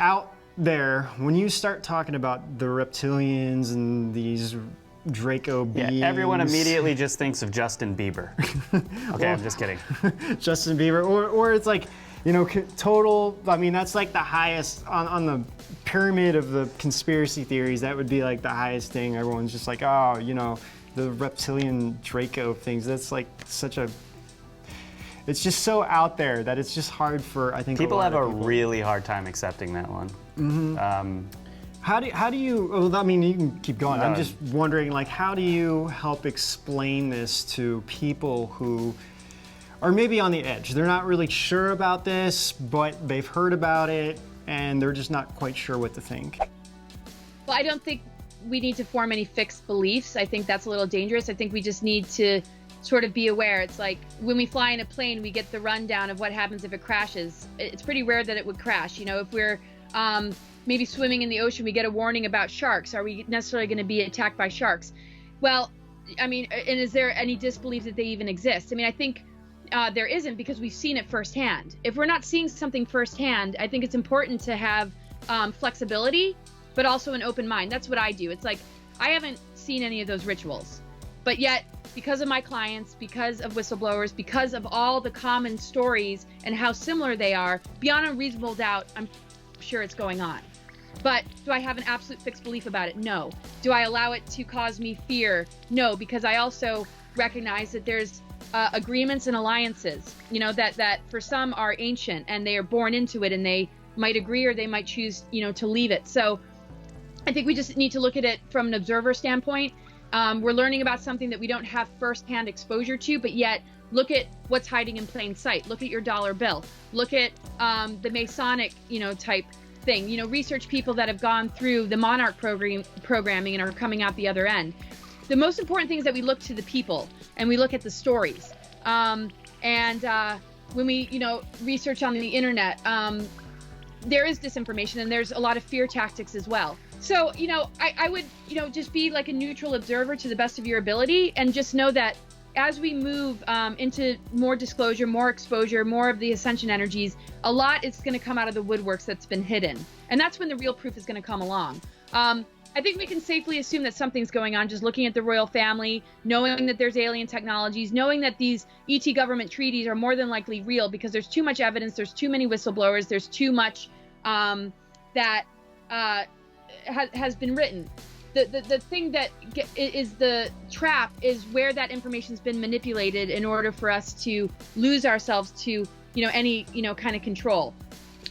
out there, when you start talking about the reptilians and these Draco beings. Yeah, everyone immediately just thinks of Justin Bieber. Okay, well, I'm just kidding. Justin Bieber, or it's like, you know, total, I mean, that's like the highest, on the pyramid of the conspiracy theories, that would be like the highest thing. Everyone's just like, oh, you know, the reptilian Draco things, that's like such a, it's just so out there that it's just hard for, I think, people have a really hard time accepting that one. Mm-hmm. How do you, well, I mean, you can keep going. I'm just wondering, like, how do you help explain this to people who are maybe on the edge? They're not really sure about this, but they've heard about it, and they're just not quite sure what to think. Well, I don't think we need to form any fixed beliefs. I think that's a little dangerous. I think we just need to sort of be aware. It's like when we fly in a plane, we get the rundown of what happens if it crashes. It's pretty rare that it would crash. You know, if we're maybe swimming in the ocean, we get a warning about sharks. Are we necessarily going to be attacked by sharks? Well, I mean, and is there any disbelief that they even exist? I mean, I think there isn't, because we've seen it firsthand. If we're not seeing something firsthand, I think it's important to have flexibility, but also an open mind. That's what I do. It's like, I haven't seen any of those rituals, but yet, because of my clients, because of whistleblowers, because of all the common stories and how similar they are, beyond a reasonable doubt, I'm sure it's going on. But do I have an absolute fixed belief about it? No. Do I allow it to cause me fear? No, because I also recognize that there's agreements and alliances, you know, that for some are ancient and they are born into it, and they might agree or they might choose, you know, to leave it. So I think we just need to look at it from an observer standpoint. We're learning about something that we don't have firsthand exposure to, but yet look at what's hiding in plain sight. Look at your dollar bill. Look at the Masonic, you know, type thing. You know, research people that have gone through the Monarch programming and are coming out the other end. The most important thing is that we look to the people and we look at the stories. When we, research on the internet, there is disinformation and there's a lot of fear tactics as well. So, I would, just be like a neutral observer to the best of your ability, and just know that as we move into more disclosure, more exposure, more of the ascension energies, a lot is going to come out of the woodworks that's been hidden. And that's when the real proof is going to come along. I think we can safely assume that something's going on just looking at the royal family, knowing that there's alien technologies, knowing that these ET government treaties are more than likely real because there's too much evidence, there's too many whistleblowers, there's too much that has been written. The thing that is the trap is where that information's been manipulated in order for us to lose ourselves to, any, kind of control.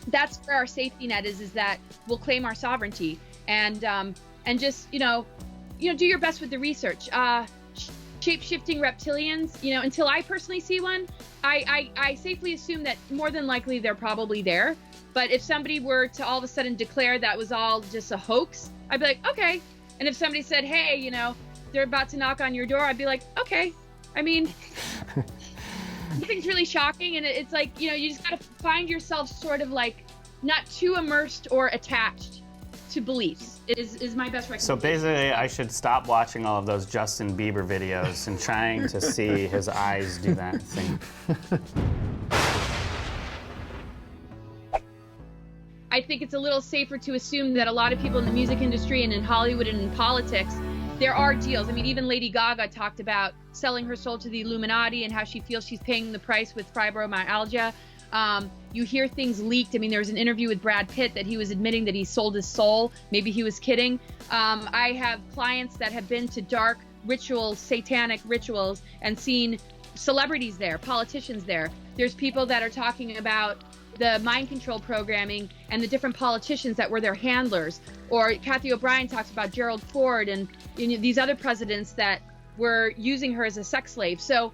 That's where our safety net is that we'll claim our sovereignty and just, do your best with the research. Shape-shifting reptilians, until I personally see one, I safely assume that more than likely they're probably there. But if somebody were to all of a sudden declare that was all just a hoax, I'd be like, okay. And if somebody said, hey, they're about to knock on your door, I'd be like, okay. I mean, nothing's really shocking. And it's like, you just got to find yourself sort of like not too immersed or attached to beliefs is my best recommendation. So basically, I should stop watching all of those Justin Bieber videos and trying to see his eyes do that thing. I think it's a little safer to assume that a lot of people in the music industry and in Hollywood and in politics, there are deals. I mean, even Lady Gaga talked about selling her soul to the Illuminati and how she feels she's paying the price with fibromyalgia. You hear things leaked. I mean, there was an interview with Brad Pitt that he was admitting that he sold his soul. Maybe he was kidding. I have clients that have been to dark rituals, satanic rituals, and seen celebrities there, politicians there. There's people that are talking about the mind control programming and the different politicians that were their handlers. Or Kathy O'Brien talks about Gerald Ford and these other presidents that were using her as a sex slave. So,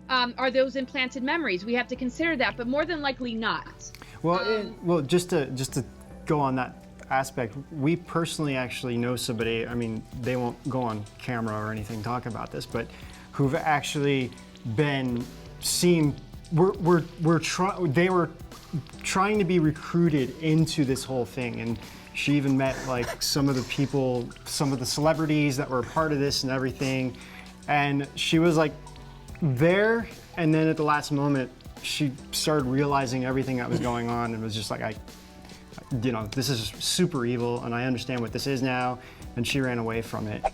are those implanted memories? We have to consider that, but more than likely not. Well, just to go on that aspect, we personally actually know somebody. I mean, they won't go on camera or anything talk about this, but who've actually been seen. They were trying to be recruited into this whole thing, and she even met like some of the people, some of the celebrities that were a part of this and everything, and she was like there, and then at the last moment she started realizing everything that was going on and was just like, this is super evil and I understand what this is now, and she ran away from it.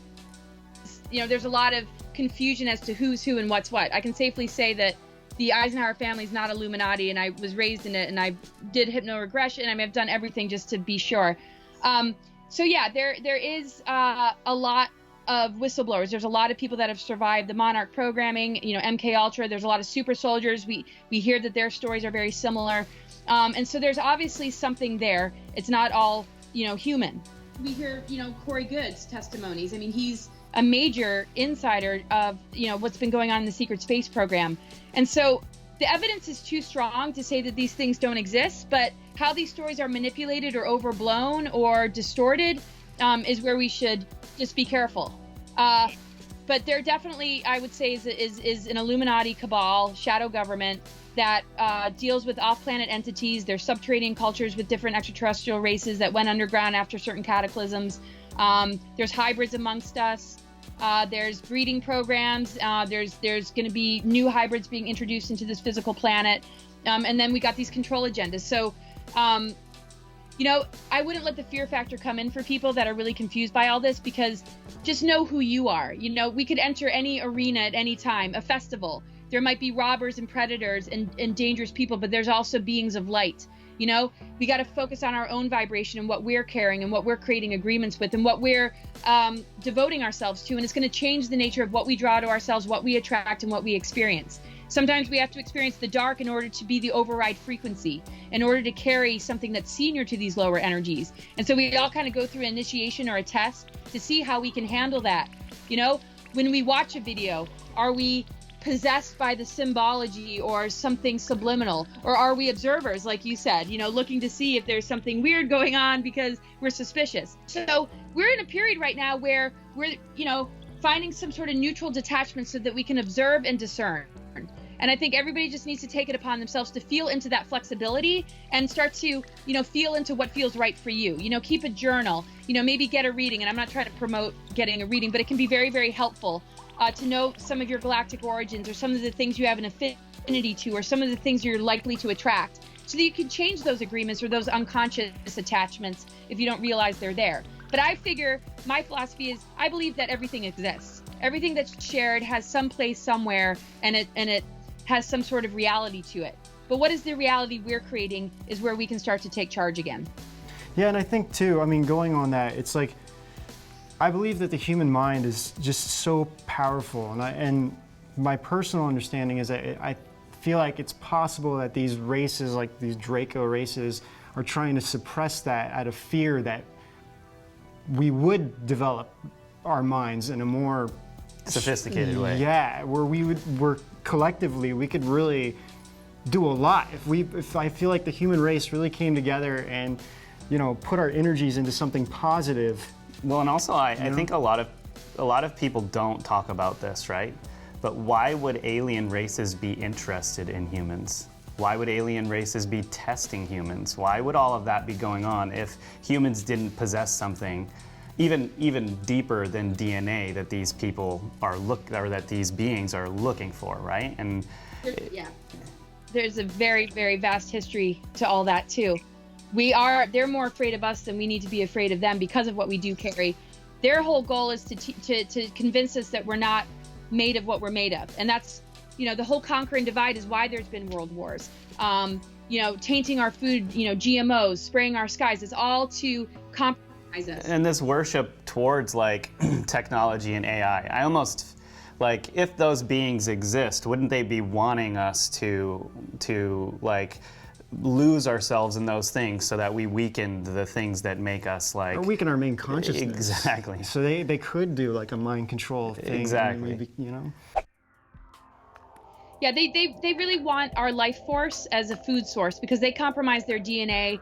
There's a lot of confusion as to who's who and what's what. I can safely say that the Eisenhower family is not Illuminati, and I was raised in it, and I did hypnoregression, and I've done everything just to be sure. So yeah, there is a lot of whistleblowers. There's a lot of people that have survived the Monarch programming, MK Ultra. There's a lot of super soldiers. We hear that their stories are very similar. And so there's obviously something there. It's not all, human. We hear, Corey Good's testimonies. I mean, he's a major insider of, what's been going on in the secret space program. And so the evidence is too strong to say that these things don't exist, but how these stories are manipulated or overblown or distorted is where we should just be careful. But there definitely, I would say, is an Illuminati cabal, shadow government that deals with off-planet entities. There's subterranean cultures with different extraterrestrial races that went underground after certain cataclysms. There's hybrids amongst us. There's breeding programs. There's going to be new hybrids being introduced into this physical planet. And then we got these control agendas. So, I wouldn't let the fear factor come in for people that are really confused by all this, because just know who you are. We could enter any arena at any time, a festival. There might be robbers and predators and dangerous people, but there's also beings of light. We got to focus on our own vibration and what we're carrying and what we're creating agreements with and what we're devoting ourselves to. And it's going to change the nature of what we draw to ourselves, what we attract, and what we experience. Sometimes we have to experience the dark in order to be the override frequency, in order to carry something that's senior to these lower energies. And so we all kind of go through an initiation or a test to see how we can handle that. When we watch a video, are we possessed by the symbology or something subliminal, or are we observers, like you said, looking to see if there's something weird going on because we're suspicious? So we're in a period right now where we're finding some sort of neutral detachment so that we can observe and discern. And I think everybody just needs to take it upon themselves to feel into that flexibility and start to, feel into what feels right for you. Keep a journal, maybe get a reading. And I'm not trying to promote getting a reading, but it can be very, very helpful to know some of your galactic origins or some of the things you have an affinity to or some of the things you're likely to attract so that you can change those agreements or those unconscious attachments if you don't realize they're there. But I figure my philosophy is I believe that everything exists. Everything that's shared has some place somewhere and it has some sort of reality to it. But what is the reality we're creating is where we can start to take charge again. Yeah, and I think too, going on that, it's like, I believe that the human mind is just so powerful, and my personal understanding is that I feel like it's possible that these races, like these Draco races, are trying to suppress that out of fear that we would develop our minds in a more sophisticated way. Yeah, where collectively we could really do a lot if I feel like the human race really came together and put our energies into something positive. Well, and also I think a lot of people don't talk about this, right? But why would alien races be interested in humans? Why would alien races be testing humans? Why would all of that be going on if humans didn't possess something even deeper than DNA that these people that these beings are looking for, right? And there's a very, very vast history to all that too. They're more afraid of us than we need to be afraid of them because of what we do carry. Their whole goal is to convince us that we're not made of what we're made of. And that's, the whole conquer and divide is why there's been world wars. Tainting our food, GMOs, spraying our skies, it's all to compromise us. And this worship towards technology and AI, I almost, if those beings exist, wouldn't they be wanting us to lose ourselves in those things so that we weaken the things that make us or weaken our main consciousness. Exactly. So they could do a mind control thing. Exactly. Maybe, Yeah, they really want our life force as a food source because they compromise their DNA.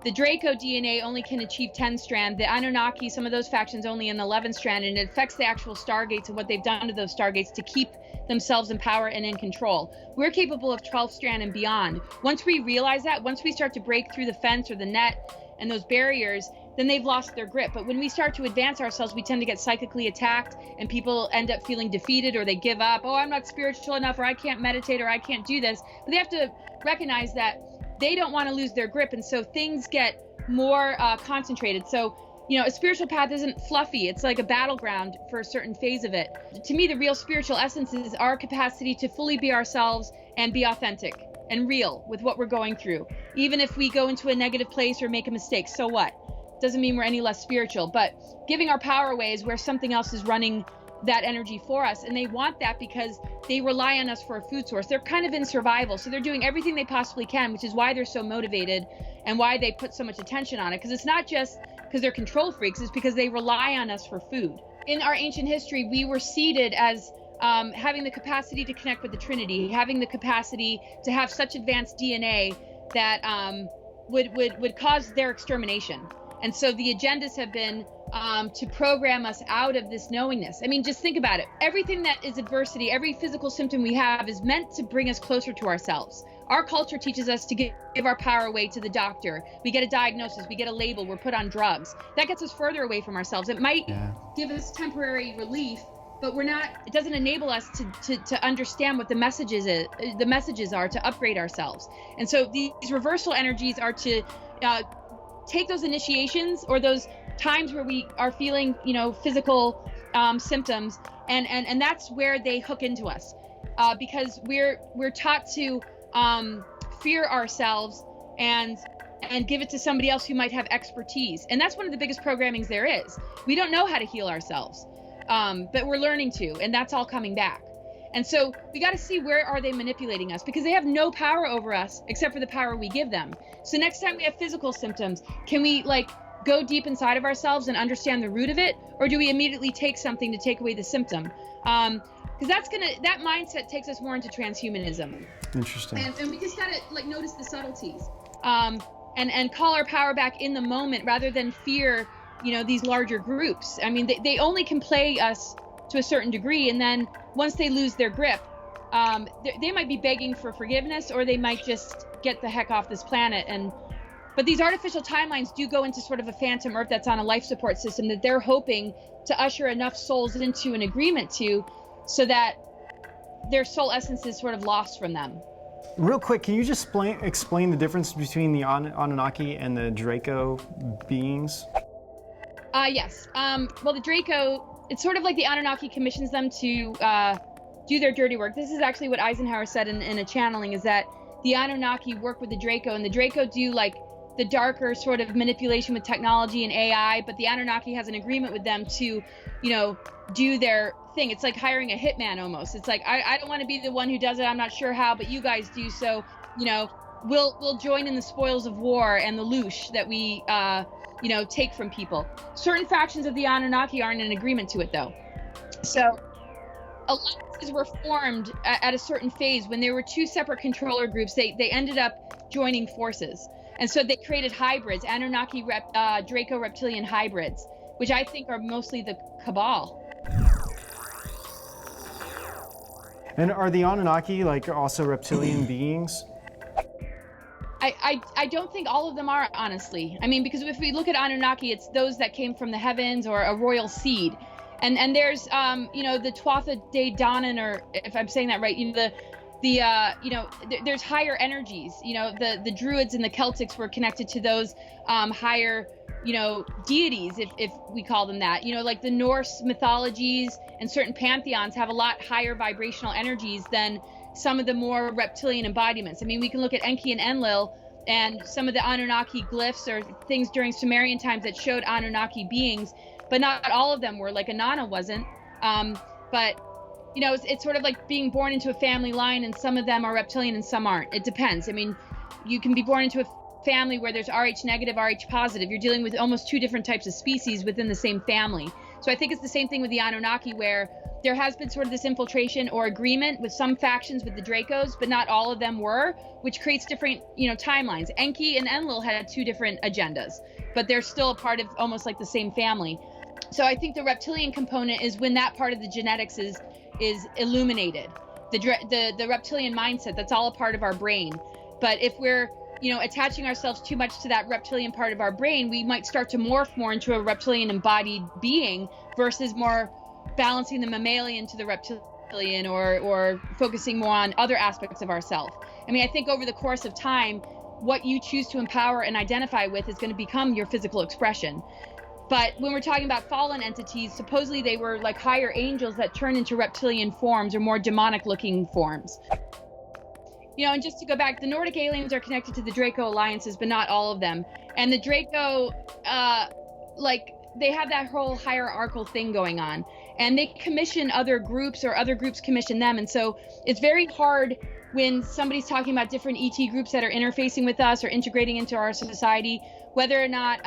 The Draco DNA only can achieve 10 strand. The Annunaki, some of those factions only an 11 strand, and it affects the actual stargates and what they've done to those stargates to keep themselves in power and in control. We're capable of 12 strand and beyond. Once we realize that, once we start to break through the fence or the net and those barriers, then they've lost their grip. But when we start to advance ourselves, we tend to get psychically attacked and people end up feeling defeated or they give up. Oh, I'm not spiritual enough, or I can't meditate, or I can't do this. But they have to recognize that they don't want to lose their grip, and so things get more concentrated. So, a spiritual path isn't fluffy. It's like a battleground for a certain phase of it. To me, the real spiritual essence is our capacity to fully be ourselves and be authentic and real with what we're going through. Even if we go into a negative place or make a mistake, so what? Doesn't mean we're any less spiritual, but giving our power away is where something else is running that energy for us, and they want that because they rely on us for a food source. They're kind of in survival, so they're doing everything they possibly can, which is why they're so motivated and why they put so much attention on it, because it's not just because they're control freaks, it's because they rely on us for food. In our ancient history, we were seeded as having the capacity to connect with the Trinity, having the capacity to have such advanced DNA that would cause their extermination. And so the agendas have been to program us out of this knowingness. I mean, just think about it. Everything that is adversity, every physical symptom we have is meant to bring us closer to ourselves. Our culture teaches us to give our power away to the doctor. We get a diagnosis, we get a label, we're put on drugs. That gets us further away from ourselves. It might give us temporary relief, but it doesn't enable us to understand what the messages are to upgrade ourselves. And so these reversal energies are to take those initiations or those times where we are feeling, physical symptoms, and that's where they hook into us, because we're taught to fear ourselves and give it to somebody else who might have expertise, and that's one of the biggest programmings there is. We don't know how to heal ourselves, but we're learning to, and that's all coming back. And so we got to see, where are they manipulating us, because they have no power over us except for the power we give them. So next time we have physical symptoms, can we go deep inside of ourselves and understand the root of it, or do we immediately take something to take away the symptom? Because that mindset takes us more into transhumanism. Interesting. And we just gotta notice the subtleties, and call our power back in the moment rather than fear, these larger groups. I mean, they only can play us to a certain degree, and then once they lose their grip, they might be begging for forgiveness, or they might just get the heck off this planet. But these artificial timelines do go into sort of a phantom Earth that's on a life support system that they're hoping to usher enough souls into an agreement to, so that their soul essence is sort of lost from them. Real quick, can you just explain the difference between the Anunnaki and the Draco beings? Yes. Well, the Draco, it's sort of like the Anunnaki commissions them to do their dirty work. This is actually what Eisenhower said in a channeling, is that the Anunnaki work with the Draco, and the Draco do like the darker sort of manipulation with technology and AI, but the Anunnaki has an agreement with them to, do their thing. It's like hiring a hitman almost. It's like, I don't want to be the one who does it. I'm not sure how, but you guys do. So, we'll join in the spoils of war and the loosh that we, take from people. Certain factions of the Anunnaki aren't in agreement to it, though. So alliances were formed at a certain phase when there were two separate controller groups. They ended up joining forces. And so they created hybrids, Anunnaki Draco reptilian hybrids, which I think are mostly the Cabal. And are the Anunnaki like also reptilian beings? I don't think all of them are, honestly. I mean, because if we look at Anunnaki, it's those that came from the heavens or a royal seed. And there's, the Tuatha De Danann, or if I'm saying that right, there's higher energies. The Druids and the Celtics were connected to those higher, deities, if we call them that. Like the Norse mythologies and certain pantheons have a lot higher vibrational energies than some of the more reptilian embodiments. I mean, we can look at Enki and Enlil and some of the Anunnaki glyphs or things during Sumerian times that showed Anunnaki beings, but not all of them were. Like Inanna wasn't. But it's sort of like being born into a family line, and some of them are reptilian and some aren't. It depends. I mean, you can be born into a family where there's RH negative, RH positive. You're dealing with almost two different types of species within the same family. So I think it's the same thing with the Anunnaki, where there has been sort of this infiltration or agreement with some factions with the Dracos, but not all of them were, which creates different, timelines. Enki and Enlil had two different agendas, but they're still a part of almost like the same family. So I think the reptilian component is when that part of the genetics is illuminated. The reptilian mindset, that's all a part of our brain. But if we're, attaching ourselves too much to that reptilian part of our brain, we might start to morph more into a reptilian embodied being versus more balancing the mammalian to the reptilian, or focusing more on other aspects of ourself. I mean, I think over the course of time, what you choose to empower and identify with is going to become your physical expression. But when we're talking about fallen entities, supposedly they were like higher angels that turn into reptilian forms or more demonic looking forms. And just to go back, the Nordic aliens are connected to the Draco alliances, but not all of them. And the Draco, they have that whole hierarchical thing going on. And they commission other groups, or other groups commission them. And so it's very hard when somebody's talking about different ET groups that are interfacing with us or integrating into our society, whether or not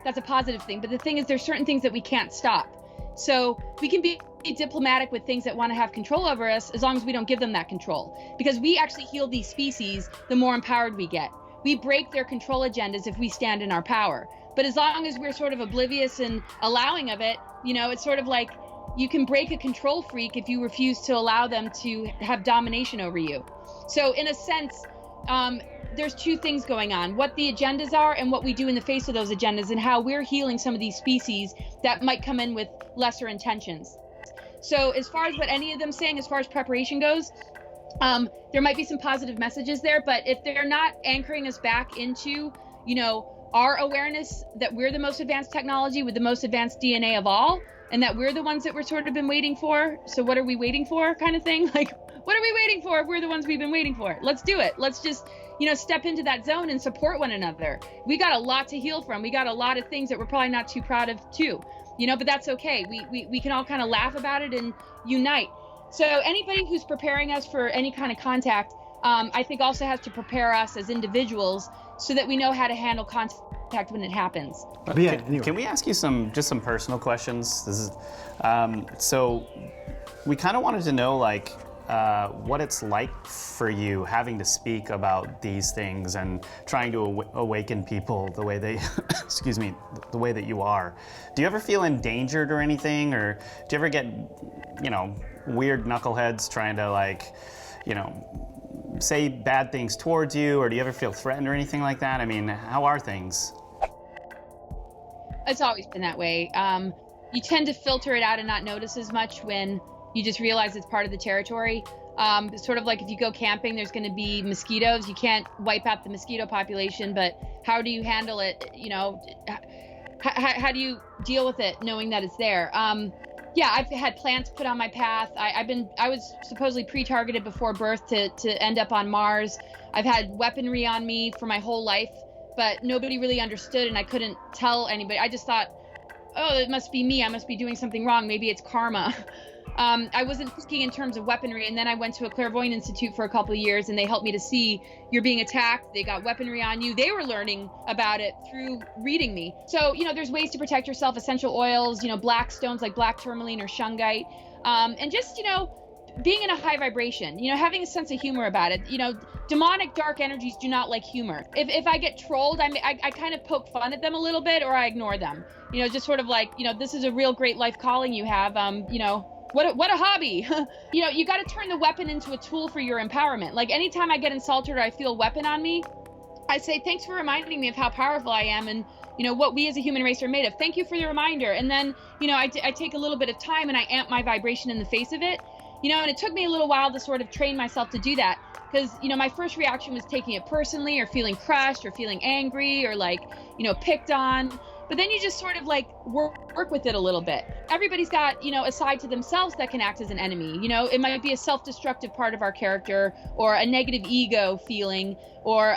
that's a positive thing. But the thing is, there's certain things that we can't stop. So we can be diplomatic with things that want to have control over us, as long as we don't give them that control. Because we actually heal these species the more empowered we get. We break their control agendas if we stand in our power. But as long as we're sort of oblivious and allowing of it, it's sort of like you can break a control freak if you refuse to allow them to have domination over you. So in a sense, there's two things going on: what the agendas are and what we do in the face of those agendas, and how we're healing some of these species that might come in with lesser intentions. So as far as what any of them saying, as far as preparation goes, there might be some positive messages there, but if they're not anchoring us back into, our awareness that we're the most advanced technology with the most advanced DNA of all, and that we're the ones that we're sort of been waiting for. So what are we waiting for, kind of thing? Like, what are we waiting for if we're the ones we've been waiting for? Let's do it. Let's just, step into that zone and support one another. We got a lot to heal from. We got a lot of things that we're probably not too proud of too, but that's okay. We can all kind of laugh about it and unite. So anybody who's preparing us for any kind of contact, I think also has to prepare us as individuals so that we know how to handle contact when it happens. Can we ask you some personal questions? This is so we kind of wanted to know what it's like for you having to speak about these things and trying to awaken people the way they the way that you are. Do you ever feel endangered or anything, or do you ever get weird knuckleheads trying to like, say bad things towards you, or do you ever feel threatened or anything like that? I mean, how are things? It's always been that way. You tend to filter it out and not notice as much when you just realize it's part of the territory. Sort of like if you go camping, there's going to be mosquitoes. You can't wipe out the mosquito population, but how do you handle it? How do you deal with it knowing that it's there? Yeah, I've had plants put on my path. I was supposedly pre-targeted before birth to end up on Mars. I've had weaponry on me for my whole life, but nobody really understood, and I couldn't tell anybody. I just thought, oh, it must be me. I must be doing something wrong. Maybe it's karma. I wasn't thinking in terms of weaponry, and then I went to a clairvoyant institute for a couple of years, and they helped me to see you're being attacked. They got weaponry on you. They were learning about it through reading me. So, there's ways to protect yourself, essential oils, black stones like black tourmaline or shungite, and just, being in a high vibration, having a sense of humor about it. Demonic dark energies do not like humor. If I get trolled, I kind of poke fun at them a little bit, or I ignore them. Just sort of like, this is a real great life calling you have, What a hobby. You got to turn the weapon into a tool for your empowerment. Like anytime I get insulted or I feel a weapon on me, I say, thanks for reminding me of how powerful I am and, what we as a human race are made of. Thank you for the reminder. And then, I take a little bit of time and I amp my vibration in the face of it, and it took me a little while to sort of train myself to do that. Because, my first reaction was taking it personally or feeling crushed or feeling angry or like, picked on. But then you just sort of like work with it a little bit. Everybody's got, a side to themselves that can act as an enemy. It might be a self-destructive part of our character or a negative ego feeling or,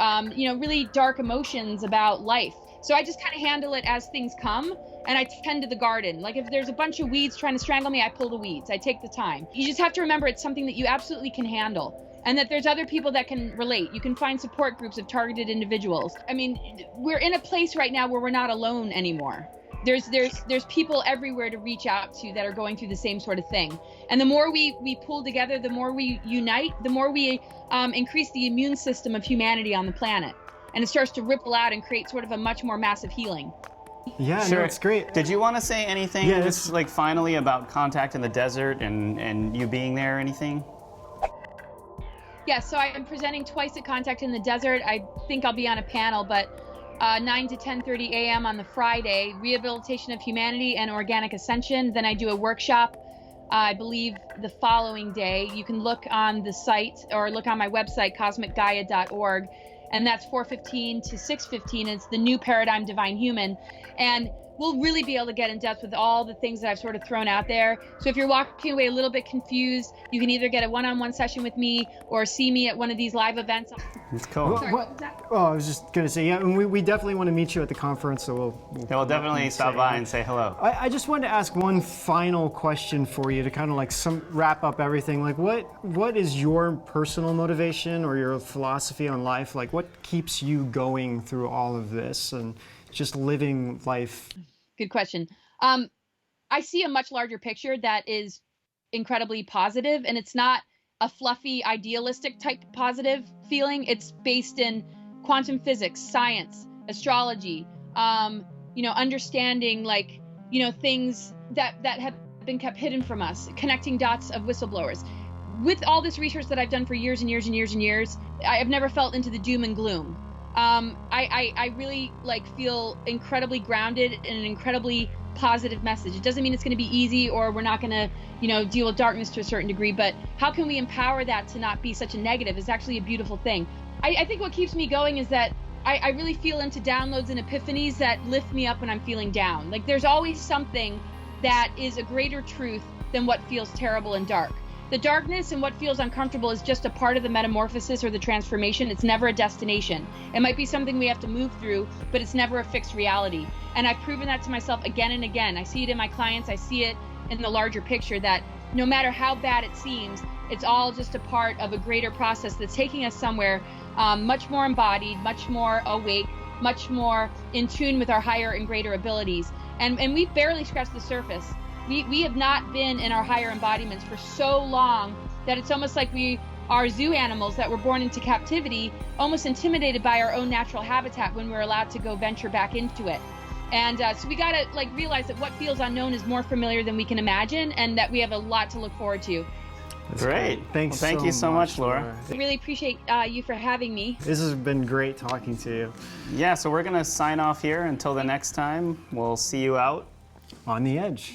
really dark emotions about life. So I just kind of handle it as things come and I tend to the garden. Like if there's a bunch of weeds trying to strangle me, I pull the weeds. I take the time. You just have to remember it's something that you absolutely can handle. And that there's other people that can relate. You can find support groups of targeted individuals. I mean, we're in a place right now where we're not alone anymore. There's people everywhere to reach out to that are going through the same sort of thing. And the more we pull together, the more we unite, the more we increase the immune system of humanity on the planet. And it starts to ripple out and create sort of a much more massive healing. Yeah, sure. No, it's great. Did you want to say anything just like finally about contact in the desert and you being there or anything? Yeah, so I'm presenting twice at Contact in the Desert. I think I'll be on a panel, but 9 to 10:30 a.m. on the Friday, Rehabilitation of Humanity and Organic Ascension. Then I do a workshop, I believe, the following day. You can look on the site or look on my website, cosmicgaia.org, and that's 4:15 to 6:15. It's the new paradigm divine human. And we'll really be able to get in depth with all the things that I've sort of thrown out there. So if you're walking away a little bit confused, you can either get a one-on-one session with me or see me at one of these live events. That's cool. Sorry, what was that? Oh, I was just going to say, yeah, and we definitely want to meet you at the conference, so we'll definitely stop by and say hello. I just wanted to ask one final question for you to kind of like wrap up everything. Like what is your personal motivation or your philosophy on life? Like what keeps you going through all of this and just living life? Good question. I see a much larger picture that is incredibly positive, and it's not a fluffy, idealistic type positive feeling. It's based in quantum physics, science, astrology, understanding like, things that have been kept hidden from us, connecting dots of whistleblowers. With all this research that I've done for years and years and years and years, I have never felt into the doom and gloom. I really feel incredibly grounded in an incredibly positive message. It doesn't mean it's going to be easy or we're not going to, deal with darkness to a certain degree, but how can we empower that to not be such a negative? It's actually a beautiful thing. I think what keeps me going is that I really feel into downloads and epiphanies that lift me up when I'm feeling down. Like there's always something that is a greater truth than what feels terrible and dark. The darkness and what feels uncomfortable is just a part of the metamorphosis or the transformation. It's never a destination. It might be something we have to move through, but it's never a fixed reality. And I've proven that to myself again and again. I see it in my clients. I see it in the larger picture that no matter how bad it seems, it's all just a part of a greater process that's taking us somewhere much more embodied, much more awake, much more in tune with our higher and greater abilities. And we've barely scratched the surface. We have not been in our higher embodiments for so long that it's almost like we are zoo animals that were born into captivity, almost intimidated by our own natural habitat when we're allowed to go venture back into it. And so we gotta like realize that what feels unknown is more familiar than we can imagine, and that we have a lot to look forward to. Great. Thanks. Well, thank you so much, Laura. I really appreciate you for having me. This has been great talking to you. Yeah, so we're gonna sign off here. Until the next time, we'll see you out On the edge.